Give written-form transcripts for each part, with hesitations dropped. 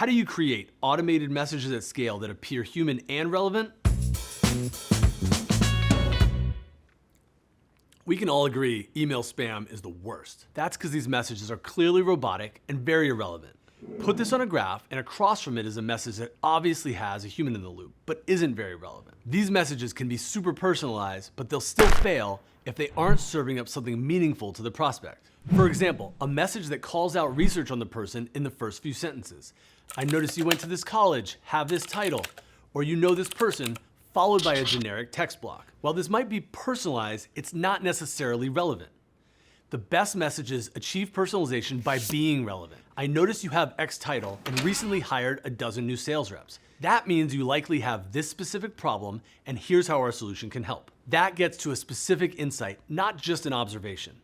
How do you create automated messages at scale that appear human and relevant? We can all agree email spam is the worst. That's because these messages are clearly robotic and very irrelevant. Put this on a graph, and across from it is a message that obviously has a human in the loop, but isn't very relevant. These messages can be super personalized, but they'll still fail if they aren't serving up something meaningful to the prospect. For example, a message that calls out research on the person in the first few sentences. I noticed you went to this college, have this title, or you know this person, followed by a generic text block. While this might be personalized, it's not necessarily relevant. The best messages achieve personalization by being relevant. I noticed you have X title and recently hired a dozen new sales reps. That means you likely have this specific problem, and here's how our solution can help. That gets to a specific insight, not just an observation.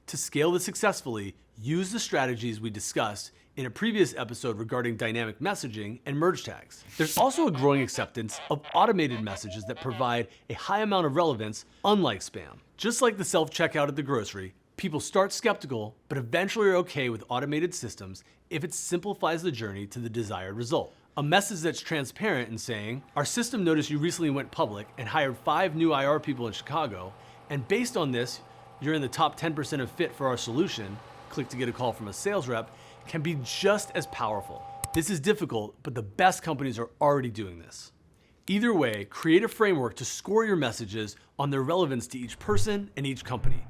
To scale this successfully, use the strategies we discussed in a previous episode regarding dynamic messaging and merge tags. There's also a growing acceptance of automated messages that provide a high amount of relevance, unlike spam. Just like the self-checkout at the grocery, people start skeptical, but eventually are okay with automated systems if it simplifies the journey to the desired result. A message that's transparent in saying, our system noticed you recently went public and hired 5 new IR people in Chicago, and based on this, you're in the top 10% of fit for our solution, click to get a call from a sales rep, can be just as powerful. This is difficult, but the best companies are already doing this. Either way, create a framework to score your messages on their relevance to each person and each company.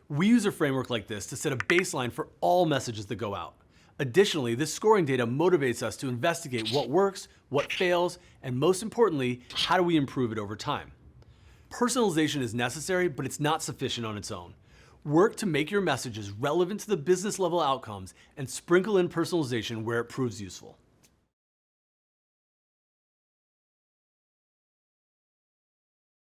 We use a framework like this to set a baseline for all messages that go out. Additionally, this scoring data motivates us to investigate what works, what fails, and most importantly, how do we improve it over time. Personalization is necessary, but it's not sufficient on its own. Work to make your messages relevant to the business level outcomes and sprinkle in personalization where it proves useful.